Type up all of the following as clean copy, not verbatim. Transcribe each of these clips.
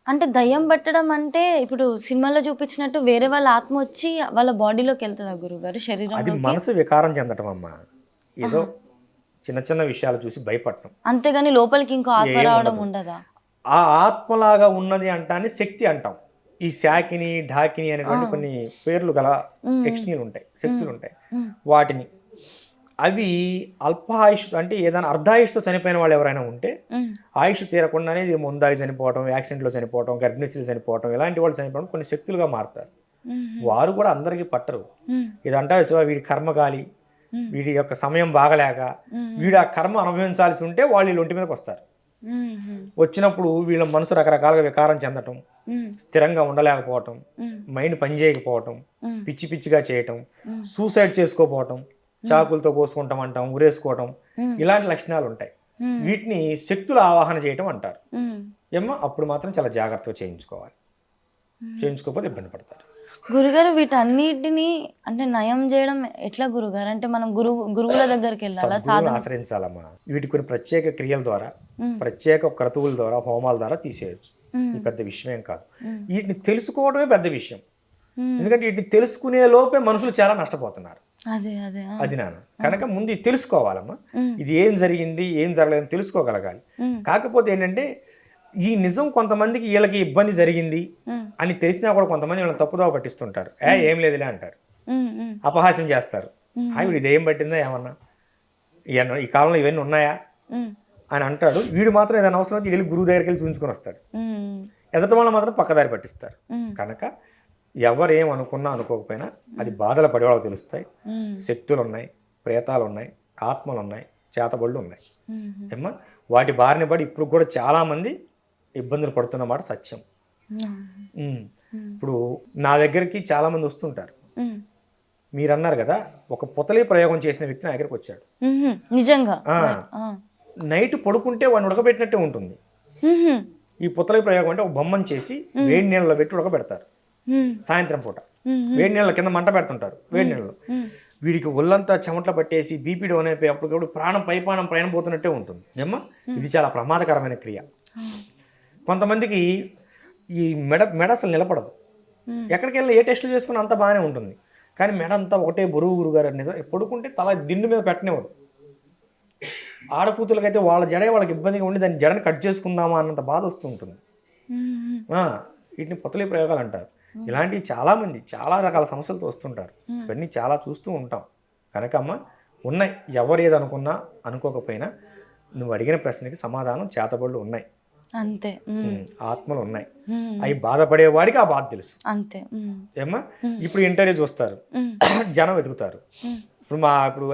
అంటే దయ్యం పట్టడం అంటే ఇప్పుడు సినిమాలో చూపించినట్టు వేరే వాళ్ళ ఆత్మ వచ్చి వాళ్ళ బాడీలోకి వెళ్తుందా గురుగారు అది శరీరంలోకి? మనసు వికారం చెందటం అమ్మ. ఏదో ఆహా! చిన్న చిన్న విషయాలు చూసి భయపడటం. అంతేగాని లోపలికి ఇంకో ఆత్మ రావడం ఏముండదు. ఉండదా? ఆ ఆత్మలాగా ఉన్నది అంటాన్ని శక్తి అంటాం. ఈ శాకిని, ఢాకిని ఆ! అనేటువంటి కొన్ని పేర్లు గల హ్మ్. యక్షిణీలుంటాయి, హ్మ్. శక్తులుంటాయి. హ్మ్. వాటిని అవి అల్పాయుష్‌తో అంటే ఏదైనా అర్ధాయుష్‌తో చనిపోయిన వాళ్ళు ఎవరైనా ఉంటే, హ్మ్. ఆయుష్ తీరకుండానే ఇది ముందాగి చనిపోవటం, యాక్సిడెంట్‌లో చనిపోవటం, గర్భిణీ స్త్రీలు చనిపోవటం, ఇలాంటి వాళ్ళు చనిపోవడం కొన్ని శక్తులుగా మారతారు. హుహు. వారు కూడా అందరికీ పట్టరు. హ్మ్. ఇదంటారు శివ వీడి కర్మగాలి, హ్మ్. వీడి యొక్క సమయం బాగలేక, హ్మ్. వీడు ఆ కర్మ అనుభవించాల్సి ఉంటే వాళ్ళు వీళ్ళ ఒంటి మీదకొస్తారు. హుహు. వచ్చినప్పుడు వీళ్ళ మనసు రకరకాలుగా వికారం చెందటం, హ్మ్. స్థిరంగా ఉండలేకపోవటం, హ్మ్. మైండ్ పనిచేయకపోవటం, హ్మ్. పిచ్చి పిచ్చిగా చేయటం, హ్మ్. సూసైడ్ చేసుకోపోవటం, హ్మ్. చాకులతో కోసుకుంటాం అంటాం, ఉరేసుకోవటం, హ్మ్. ఇలాంటి లక్షణాలు ఉంటాయి. హ్మ్. వీటిని శక్తుల ఆవాహన చేయటం అంటారు. హ్మ్. ఏమో అప్పుడు మాత్రం చాలా జాగ్రత్తగా చేయించుకోవాలి. హ్మ్. చేయించుకోకపోతే ఇబ్బంది పడతారు. గురుగారు వీటన్నిటిని అంటే నయం జేయడం ఎట్లా గురుగారు? అంటే మనం గురువుల దగ్గరికెళ్ళాలా? సద్గురువుని సాధన ఆశ్రయించాలమ్మా. వీటి కొన్ని ప్రత్యేక క్రియల ద్వారా, హ్మ్. ప్రత్యేక క్రతువుల ద్వారా, హోమాల ద్వారా తీసేయొచ్చు. హ్మ్. ఇది పెద్ద విషయమేం కాదు. హ్మ్. వీటిని తెలుసుకోవడమే పెద్ద విషయం. హ్మ్. ఎందుకంటే వీటిని తెలుసుకునే లోపే మనుషులు చాలా నష్టపోతున్నారు. అదే. అదే. ఆ! అది నాన్న. ఆ! కనుక ముందు ఇది తెలుసుకోవాలమ్మా. హ్మ్. ఇది ఏం జరిగింది, ఏం జరగలేదని తెలుసుకోగలగాలి. హ్మ్. కాకపోతే ఏంటంటే, ఈ నిజం కొంతమందికి ఈళ్ళకి ఇబ్బంది జరిగింది హ్మ్. అని తెలిసినా కూడా కొంతమంది వీళ్ళని తప్పుదోవ పట్టిస్తుంటారు. హ్మ్. ఏం లేదులే అంటారు. హ్మ్. హ్మ్. అపహాస్యం చేస్తారు. హ్మ్. హ్మ్. వీడు ఇదేం పట్టిందా ఏమన్నా? ఈ కాలంలో ఇవన్నీ ఉన్నాయా? హ్మ్. అని అంటాడు. వీడు మాత్రం ఏదైనా అవసరం అయితే వెళ్లి గురువు దగ్గరికెళ్ళి చూయించుకొనొస్తాడు. హ్మ్. ఎదుటి వాళ్ళని మాత్రం పక్కదారి పట్టిస్తారు. హ్మ్. కనుక ఎవరేమనుకున్నా అనుకోకపోయినా అది హ్మ్. బాధలు పడేవాళ్ళకి తెలుస్తాయి. హ్మ్. శక్తులున్నాయి, ప్రేతాలున్నాయి, ఆత్మలున్నాయి, చేతబడులున్నాయి. హుహు. ఏమ్మా వాటి బారిన పడి ఇప్పుడు కూడా చాలామంది ఇబ్బందులు పడుతున్న మాట సత్యం. హ్మ్. హ్మ్. హ్మ్. ఇప్పుడు నా దగ్గరికి చాలామంది వస్తుంటారు. హ్మ్. మీరన్నారు గదా! ఒక పుతలి ప్రయోగం చేసిన వ్యక్తి నా దగ్గరికొచ్చాడు. హుహు. నిజంగా. ఆ! ఆ! నైట్ పడుకుంటే వాడిని ఉడకబెట్టినట్టే ఉంటుంది. హుహు. ఈ పుతలి ప్రయోగం అంటే ఒక బొమ్మను చేసి హ్మ్. వేడి నీళ్ళలో పెట్టి ఉడకబెడతారు. హ్మ్. సాయంత్రం పూట. హ్మ్. హ్మ్. వేడి నీళ్ళ కింద మంట పెడుతుంటారు. వేడి హ్మ్. నీళ్ళలో. హ్మ్. వీడికి ఒళ్ళంతా చెమటలు పట్టేసి బీపీ డౌన్ అయిపోయి అప్పటికప్పుడు ప్రాణం పైపానం పైన పోతున్నట్టే ఉంటుంది. ఏమ్మా హ్మ్. ఇది చాలా ప్రమాదకరమైన క్రియ. ఆ! కొంతమందికి ఈ మెడ అసలు నిలబడదు. హ్మ్. ఎక్కడికెళ్ళినా ఏ టెస్టులు చేసుకున్నా అంతా బానే ఉంటుంది. కానీ మెడ అంతా ఒకటే బరువు గురుగారు పడుకుంటే తల దిండు మీద పెట్టనివ్వదు. ఆడకూతులకైతే వాళ్ళ జడే వాళ్ళకి ఇబ్బందిగా ఉండి దాన్ని జడని కట్ చేసుకుందామా అన్నంత బాధ వస్తూ ఉంటుంది. హ్మ్. హ్మ్. ఆ! వీటిని పొతలి ప్రయోగాలంటారు. హ్మ్. ఇలాంటివి చాలామంది చాలా రకాల సమస్యలతో వస్తుంటారు. హ్మ్. ఇవన్నీ చాలా చూస్తూ ఉంటాం. కనుకమ్మ ఉన్నాయి. ఎవరేదనుకున్నా, అనుకోకపోయినా నువ్వు అడిగిన ప్రశ్నకి సమాధానం చేతబడులు ఉన్నాయి. అంతే. హ్మ్. హ్మ్. ఆత్మలున్నాయి. హ్మ్. అయి బాధపడేవాడికి ఆ బాధ తెలుసు. అంతే. హ్మ్. ఏమ్మా! హ్మ్. ఇప్పుడు ఇంటర్వ్యూ చూస్తారు. హ్మ్. జనం వెతుకుతారు. హ్మ్. ఇప్పుడు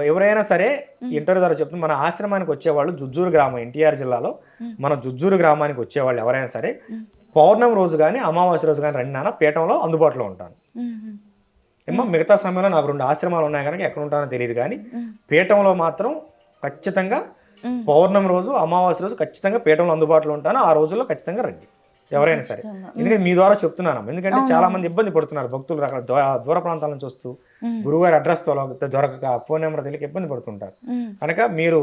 ఎవరైనా సరే హ్మ్. ఇంటర్వ్యూ ద్వారా చెప్తున్నా మన ఆశ్రమానికి వచ్చేవాళ్ళు జుజ్జూరు గ్రామం ఎన్టీఆర్ జిల్లాలో హ్మ్. మన జుజ్జూరు గ్రామానికి వచ్చేవాళ్ళు ఎవరైనా సరే హ్మ్. పౌర్ణమి రోజు గాని, అమావాస్య రోజు గాని రండి నాన్న పీఠంలో అందుబాటులో ఉంటాను. హుహు. ఏమ్మా హ్మ్. మిగతా సమయంలో నాకు 2 ఆశ్రమాలు ఉన్నాయి గనుక ఎక్కడ ఉంటానో తెలీదు గానీ, హ్మ్. పీఠంలో మాత్రం ఖచ్చితంగా హ్మ్. పౌర్ణమి రోజు, అమావాస్య రోజు ఖచ్చితంగా పీఠంలో అందుబాటులో ఉంటాను. ఆ రోజుల్లో ఖచ్చితంగా రండి. ఎవరైనా సరే. ఖచ్చితంగా. ఎందుకంటే హ్మ్. మీ ద్వారా చెప్తున్నానమ్మ. ఎందుకంటే అవునవును. చాలామంది ఇబ్బంది పడుతున్నారు భక్తులు దూర ప్రాంతాల నుంచి వస్తూ హ్మ్. గురువుగారి అడ్రస్ దొరకక, ఫోన్ నెంబర్ తెలియక ఇబ్బంది పడుతుంటారు. హ్మ్. కనుక మీరు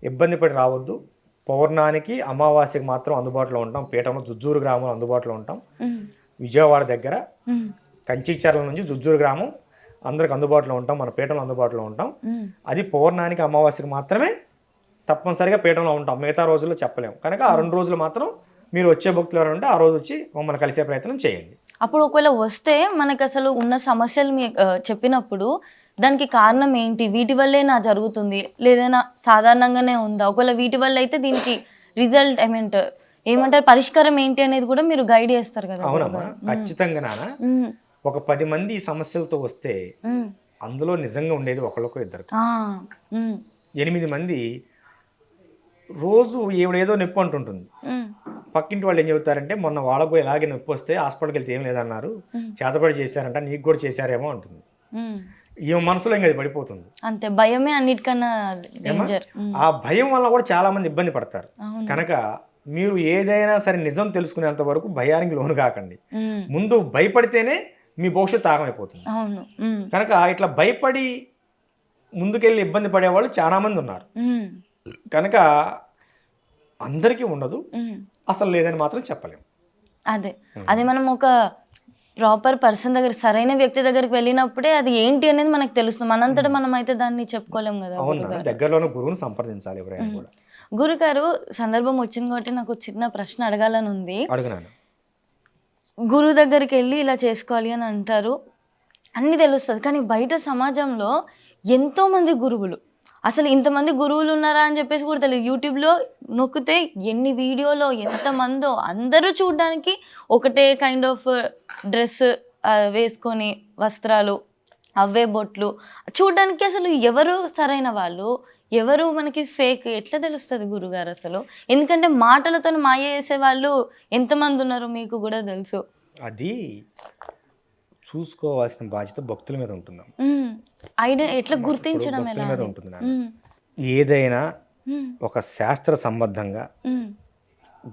ఇబ్బంది పడి రావద్దు. పౌర్ణానికి, అమావాస్యకి మాత్రం అందుబాటులో ఉంటాం. పీఠంలో జుజ్జూరు గ్రామంలో అందుబాటులో ఉంటాం. హ్మ్. విజయవాడ దగ్గర హ్మ్. కంచిచర్ల నుంచి జుజ్జూరు గ్రామం అందరికి అందుబాటులో ఉంటాం. మన పీఠంలో అందుబాటులో ఉంటాం. హ్మ్. అది పౌర్ణానికి, అమావాస్యకి మాత్రమే తప్పనిసరిగా పీఠంలో ఉంటాం. మిగతా రోజుల్లో చెప్పలేం. కనుక ఆ హ్మ్. 2 రోజులు మాత్రం మీరు వచ్చే భక్తులు ఎవరైనా ఉంటే ఆ రోజు వచ్చి మమ్మల్ని కలిసే ప్రయత్నం చేయండి. అప్పుడు ఒకవేళ వస్తే మనకసలు ఉన్న సమస్యలు చెప్పినప్పుడు దానికి కారణం ఏంటి? వీటి వల్లే నా జరుగుతుంది. లేదైనా సాధారణంగానే ఉందా? ఒకవేళ వీటి వల్లయితే దీనికి రిజల్ట్ ఏమంటారు పరిష్కారం ఏంటి అనేది కూడా మీరు గైడ్ చేస్తారు కదా అవునమ్మా. గురుగారు. హ్మ్. ఖచ్చితంగా నాన్న. హ్మ్. ఒక 10 మంది ఈ సమస్యలతో వస్తే హ్మ్. అందులో నిజంగా ఉండేది ఒకళ్ళకో ఇద్దరికో. ఆ! హ్మ్. 8 మంది రోజు ఈవిడేదో నొప్పి అంటుంటుంది. హ్మ్. పక్కింటి వాళ్ళు ఏం చెబుతారంటే, మొన్న వాళ్ళకి కూడా ఇలాగే నొప్పొస్తే హాస్పిటల్‌కెళ్తే ఏం లేదన్నారు. హ్మ్. చేతబడి చేశారంట. నీకు కూడా చేశారేమో అంటుంది. హ్మ్. ఈమె మనసులో ఇంక అది పడిపోతుంది. అంతే. భయమే అన్నిటికన్నా ఏమ్మా? డేంజర్. హ్మ్. ఆ భయం వల్ల కూడా చాలామంది ఇబ్బంది పడతారు. అవును. కనుక మీరు ఏదైనా సరే నిజం తెలుసుకునేంత వరకు భయానికి లోను కాకండి. హ్మ్. ముందు భయపడితేనే మీ భవిష్యత్తు ఆగమైపోతుంది. అవును. హ్మ్. కనుక ఇట్లా భయపడి ముందుకెళ్ళి ఇబ్బంది పడేవాళ్ళు చాలామంది ఉన్నారు. హ్మ్. కనుక అందరికీ ఉండదు. హ్మ్. అసలు లేదని మాత్రం చెప్పలేం. అదే అది మనం ఒక ప్రాపర్ పర్సన్ దగ్గర సరైన వ్యక్తి దగ్గరికి వెళ్ళినప్పుడే అది ఏంటి అనేది మనకు తెలుస్తుంది. మనంతటా మనం అయితే దాన్ని చెప్పుకోలేం కదా. అవునా, దగ్గరలోనే గురువుని సంప్రదించాలి ఎవరైనా కూడా. గురుగారు, సందర్భం వచ్చింది కాబట్టి నాకు చిన్న ప్రశ్న అడగాలని ఉంది. అడుగునాను. గురువు దగ్గరికి వెళ్ళి ఇలా చేసుకోవాలి అని అంటారు, అన్నీ తెలుస్తుంది. కానీ బయట సమాజంలో ఎంతోమంది గురువులు, అసలు ఇంతమంది గురువులు ఉన్నారా అని చెప్పేసి కూడా తెలియదు. యూట్యూబ్లో నొక్కితే ఎన్ని వీడియోలో ఎంతమందో, అందరూ చూడడానికి ఒకటే కైండ్ ఆఫ్ డ్రెస్ వేసుకొని, వస్త్రాలు అవే బొట్లు, చూడడానికి అసలు ఎవరు సరైన వాళ్ళు, ఎవరు మనకి ఫేక్ ఎట్లా తెలుస్తుంది గురుగారు అసలు? ఎందుకంటే మాటలతో మాయ చేసే వాళ్ళు ఎంతమంది ఉన్నారో మీకు కూడా తెలుసు. అది చూసుకోవాల్సిన బాధ్యత భక్తుల మీద ఉంటుంది. ఐడియా ఎట్లా గుర్తించడం భక్తుల ఎలా? మీద ఉంటుంది నాన్న. ఏదైనా ఒక శాస్త్ర సంబద్ధంగా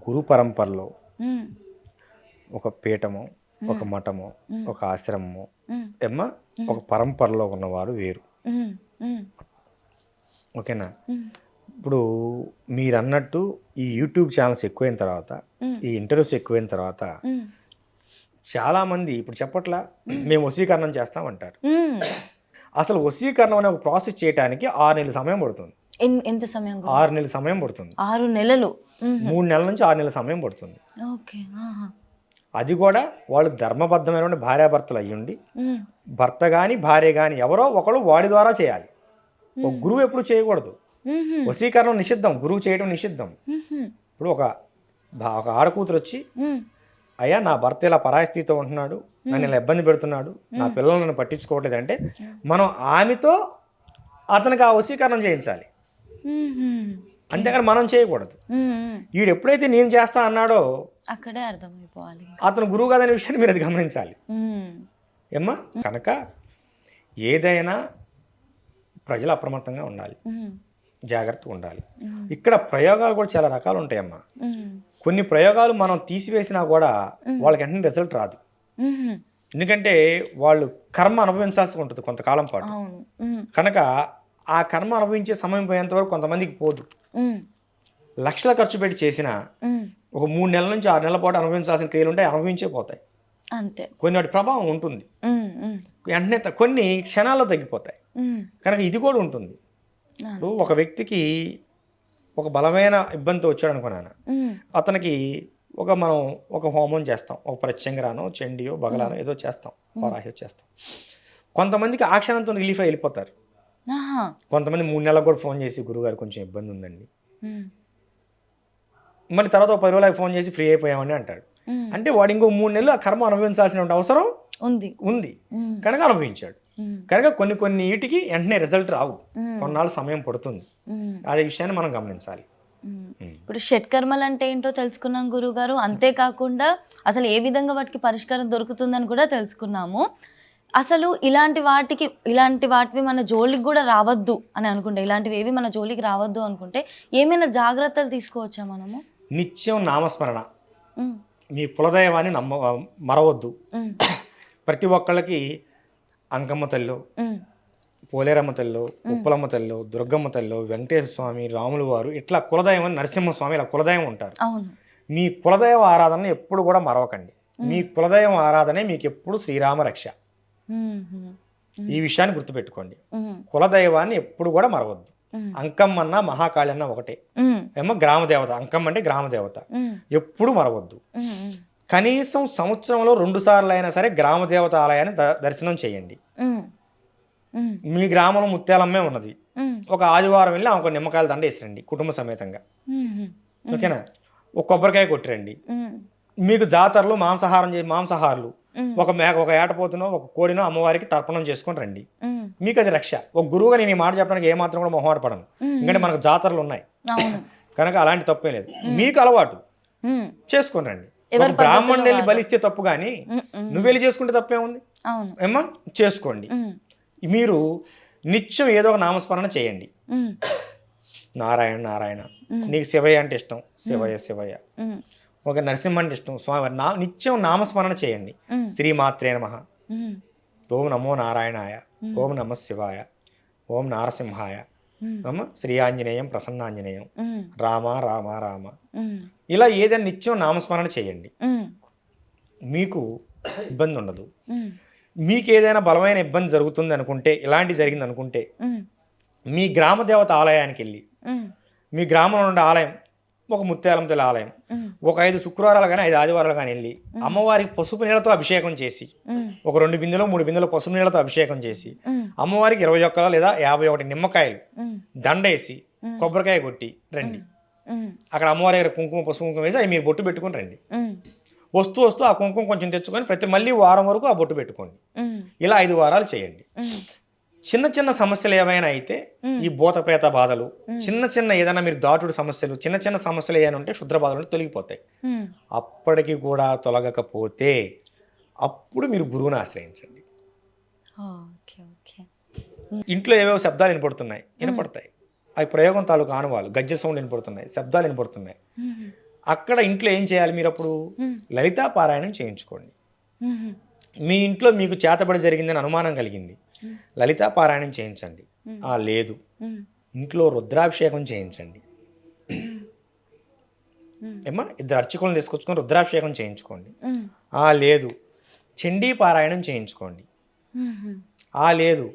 గురు పరంపరలో ఒక పీఠము, ఒక మఠము, ఒక ఆశ్రమము ఏమ్మా, ఒక పరంపరలో ఉన్నవారు వేరు. ఓకేనా? ఇప్పుడు మీరు అన్నట్టు ఈ యూట్యూబ్ ఛానల్స్ ఎక్కువైన తర్వాత, ఈ ఇంటర్వ్యూస్ ఎక్కువైన తర్వాత చాలామంది ఇప్పుడు చెప్పట్లా మేము వశీకరణం చేస్తామంటారు. అసలు వశీకరణం అనే ఒక ప్రాసెస్ చేయడానికి 6 నెలల సమయం పడుతుంది. ఎంత సమయం? 6 నెలల సమయం పడుతుంది. 6 నెలలు? 3 నెలల నుంచి 6 నెలల సమయం పడుతుంది. ఓకే. అది కూడా వాళ్ళు ధర్మబద్ధమైన భార్యాభర్తలు అయ్యుండి, భర్త కానీ భార్య కానీ ఎవరో ఒకరు వాడి ద్వారా చేయాలి. ఒక గురువు ఎప్పుడు చేయకూడదు. వశీకరణం నిషిద్ధం, గురువు చేయడం నిషిద్ధం. ఇప్పుడు ఒక ఆడకూతురు వచ్చి, అయ్యా నా భర్త ఇలా పరాయి స్థితితో ఉంటున్నాడు, నన్ను ఇలా ఇబ్బంది పెడుతున్నాడు, నా పిల్లలు నన్ను పట్టించుకోవట్లేదు అంటే మనం ఆమెతో అతనికి ఆ వశీకరణం చేయించాలి, అంతేగాని మనం చేయకూడదు. వీడు ఎప్పుడైతే నేను చేస్తా అన్నాడో అక్కడే అర్థమైపోవాలి అతను గురువు కాదనే విషయాన్ని మీరు అది గమనించాలి ఏమ్మా. కనుక ఏదైనా ప్రజలు అప్రమత్తంగా ఉండాలి, జాగ్రత్తగా ఉండాలి. ఇక్కడ ప్రయోగాలు కూడా చాలా రకాలు ఉంటాయమ్మా. కొన్ని ప్రయోగాలు మనం తీసివేసినా కూడా వాళ్ళకి వెంటనే రిజల్ట్ రాదు. ఎందుకంటే వాళ్ళు కర్మ అనుభవించాల్సి ఉంటుంది కొంతకాలం పాటు. కనుక ఆ కర్మ అనుభవించే సమయం పోయేంత వరకు కొంతమందికి పోదు. లక్షల ఖర్చు పెట్టి చేసిన ఒక 3 నెలల నుంచి 6 నెలల పాటు అనుభవించాల్సిన క్రియలు ఉంటాయి, అనుభవించే పోతాయి. అంతే. కొన్ని వాటి ప్రభావం ఉంటుంది, వెంటనే కొన్ని క్షణాల్లో తగ్గిపోతాయి. కనుక ఇది కూడా ఉంటుంది. ఇప్పుడు ఒక వ్యక్తికి ఒక బలమైన ఇబ్బందితో వచ్చాడు అనుకున్నాను, అతనికి మనం ఒక హోమం చేస్తాం, ఒక ప్రత్యంగరానో చండియో బగలానో ఏదో చేస్తాం, వారాహి చేస్తాం. కొంతమందికి ఆ క్షణంతో రిలీఫ్ అయి వెళ్ళిపోతారు. కొంతమంది 3 నెలలకు కూడా ఫోన్ చేసి గురువుగారు కొంచెం ఇబ్బంది ఉందండి, మళ్ళీ తర్వాత 10 రోజులకు ఫోన్ చేసి ఫ్రీ అయిపోయామని అంటాడు. అంటే వాడు ఇంకో 3 నెలలు ఆ కర్మ అనుభవించాల్సిన అవసరం ఉంది కనుక అనుభవించాడు. కనుక కొన్ని వీటికి వెంటనే రిజల్ట్ రావు, కొన్నాళ్ళు సమయం పడుతుంది. అదే విషయాన్ని మనం గమనించాలి. ఇప్పుడు షట్కర్మలు అంటే ఏంటో తెలుసుకున్నాం గురుగారు. అంతేకాకుండా అసలు ఏ విధంగా వాటికి పరిష్కారం దొరుకుతుందని కూడా తెలుసుకున్నాము. అసలు ఇలాంటి వాటివి మన జోలికి కూడా రావద్దు అని అనుకుంటే, ఇలాంటివి ఏవి మన జోలికి రావద్దు అనుకుంటే ఏమైనా జాగ్రత్తలు తీసుకోవచ్చా మనము? నిత్యం నామస్మరణ, మీ కులదైవాన్ని మరవద్దు. ప్రతి ఒక్కళ్ళకి అంకమ్మ తల్లో, పోలేరమ్మ తల్లో, ఉప్పలమ్మ తల్లో, దుర్గమ్మ తల్లో, వెంకటేశ్వర స్వామి, రాములు వారు, ఇట్లా కులదైవం, నరసింహస్వామి, ఇలా కులదైవం ఉంటారు. మీ కులదైవ ఆరాధన ఎప్పుడు కూడా మరవకండి. మీ కులదైవం ఆరాధనే మీకు ఎప్పుడు శ్రీరామ రక్ష. ఈ విషయాన్ని గుర్తుపెట్టుకోండి. కులదైవాన్ని ఎప్పుడు కూడా మరవద్దు. అంకమ్మన్నా మహాకాళి అన్న ఒకటే ఏమో, గ్రామదేవత. అంకమ్మ అంటే గ్రామదేవత, ఎప్పుడు మరవద్దు. కనీసం సంవత్సరంలో 2 సార్లు అయినా సరే గ్రామదేవత ఆలయాన్ని దర్శనం చేయండి. మీ గ్రామంలో ముత్యాలమ్మే ఉన్నది, ఒక ఆదివారం వెళ్ళి ఆమె నిమ్మకాయల దండ వేసిరండి కుటుంబ సమేతంగా. ఓకేనా? ఒక కొబ్బరికాయ కొట్టిరండి. మీకు జాతరలో మాంసాహారులు ఒక ఏటపోతునో ఒక కోడినో అమ్మవారికి తర్పణం చేసుకొని రండి. మీకు అది రక్ష. ఒక గురువుగా నేను ఈ మాట చెప్పడానికి ఏమాత్రం కూడా మొహమాట పడను, ఎందుకంటే మనకు జాతరలు ఉన్నాయి కనుక అలాంటి తప్పే లేదు. మీకు అలవాటు చేసుకొని రండి. ఒక బ్రాహ్మణుని వెళ్ళి బలిస్తే తప్పు, కానీ నువ్వు వెళ్ళి చేసుకుంటే తప్పే ఉంది ఏమా, చేసుకోండి. మీరు నిత్యం ఏదో ఒక నామస్మరణ చేయండి. నారాయణ నారాయణ, నీకు శివయ్య అంటే ఇష్టం, శివయ్య శివయ్య. ఒక నరసింహ అంటే ఇష్టం, స్వామి. నిత్యం నామస్మరణ చేయండి. శ్రీమాత్రే నమః, ఓం నమో నారాయణాయ, ఓం నమ శివాయ, ఓం నారసింహాయ, శ్రీ ఆంజనేయం ప్రసన్నాంజనేయం, రామ రామ రామ. ఇలా ఏదైనా నిత్యం నామస్మరణ చేయండి. మీకు ఇబ్బంది ఉండదు. ఉమ్, మీకు ఏదైనా బలమైన ఇబ్బంది జరుగుతుంది అనుకుంటే, ఇలాంటి జరిగింది అనుకుంటే, ఉమ్, మీ గ్రామ దేవత ఆలయానికి వెళ్ళి, ఉమ్, మీ గ్రామంలో ఉండే ఆలయం, ఒక ముత్యాలమ్మ తల్లి ఆలయం, ఉమ్, ఒక 5 శుక్రవారాలు కానీ 5 ఆదివారాలు కానీ వెళ్ళి అమ్మవారికి పసుపు నీళ్ళతో అభిషేకం చేసి, ఉమ్, ఒక 2 బిందెలు 3 బిందెలు పసుపు నీళ్ళతో అభిషేకం చేసి, ఉమ్, అమ్మవారికి 21 లేదా 51 నిమ్మకాయలు ఉమ్, దండేసి కొబ్బరికాయ కొట్టి రండి. ఉమ్, అక్కడ అమ్మవారి దగ్గర కుంకుమ పసుపు కుంకుమ వేసి అవి మీరు బొట్టు పెట్టుకొని రండి. ఉమ్, వస్తూ వస్తూ ఆ కుంకుమ కొంచెం తెచ్చుకొని మళ్ళీ వారం వరకు ఆ బొట్టు పెట్టుకోండి. ఉమ్, ఇలా 5 వారాలు చేయండి. ఉమ్, చిన్న చిన్న సమస్యలు ఏమైనా అయితే, ఈ భూతపేత బాధలు, చిన్న చిన్న ఏదైనా మీరు దాటుడు సమస్యలు, చిన్న చిన్న సమస్యలు ఏమైనా ఉంటే క్షుద్ర బాధలు తొలగిపోతాయి. ఉమ్. అప్పటికి కూడా తొలగకపోతే అప్పుడు మీరు గురువుని ఆశ్రయించండి. Okay okay. ఇంట్లో ఏవేవో శబ్దాలు వినపడతాయి. అవి ప్రయోగం తాలూకు ఆనవాళ్ళు, గజ్జె సౌండ్ వినపడుతున్నాయి, శబ్దాలు వినపడుతున్నాయి. ఉమ్, అక్కడ ఇంట్లో ఏం చేయాలి? మీరు అప్పుడు లలితా పారాయణం చేయించుకోండి. ఉమ్, మీ ఇంట్లో మీకు చేతబడి జరిగిందని అనుమానం కలిగింది, లలితా పారాయణం చేయించండి. లేదు, ఉమ్, ఇంట్లో రుద్రాభిషేకం చేయించండి. ఏమా 2 అర్చకులను తీసుకొచ్చుకొని రుద్రాభిషేకం చేయించుకోండి. ఉమ్, లేదు, చండీ పారాయణం చేయించుకోండి. ఉమ్, లేదు,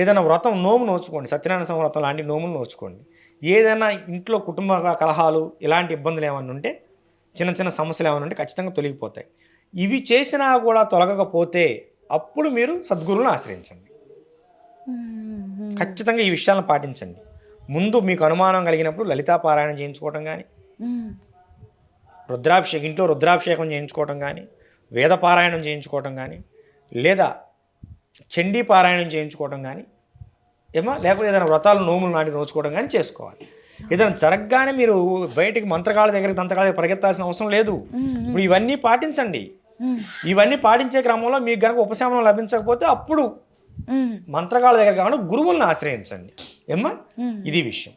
ఏదైనా వ్రతం నోము నోచుకోండి, సత్యనారాయణ వ్రతం లాంటి నోములు నోచుకోండి. ఏదైనా ఇంట్లో కుటుంబ కలహాలు ఇలాంటి ఇబ్బందులు ఏమైనా ఉంటే, చిన్న చిన్న సమస్యలు ఏమైనా ఉంటే ఖచ్చితంగా తొలగిపోతాయి. ఇవి చేసినా కూడా తొలగకపోతే అప్పుడు మీరు సద్గురువులను ఆశ్రయించండి. ఉమ్, ఖచ్చితంగా ఈ విషయాలను పాటించండి. ముందు మీకు అనుమానం కలిగినప్పుడు లలితా పారాయణం చేయించుకోవటం కానీ, ఉమ్, ఇంట్లో రుద్రాభిషేకం చేయించుకోవటం కానీ, వేద పారాయణం చేయించుకోవటం కానీ, లేదా చండీ పారాయణం చేయించుకోవటం కానీ, లేకపోతే ఏదైనా వ్రతాలు నోములు లాంటివి నోచుకోవడం కానీ చేసుకోవాలి. ఏదైనా జరగగానే మీరు బయటికి మంత్రగాళ్ళ దగ్గరికి తంత్రగాళ్ళ దగ్గర పరిగెత్తాల్సిన అవసరం లేదు. ఇప్పుడు ఇవన్నీ పాటించండి. ఇవన్నీ పాటించే క్రమంలో మీకు కనుక ఉపశమనం లభించకపోతే అప్పుడు మంత్రగాళ్ళ దగ్గర కాకుండా గురువులను ఆశ్రయించండి. ఇది విషయం.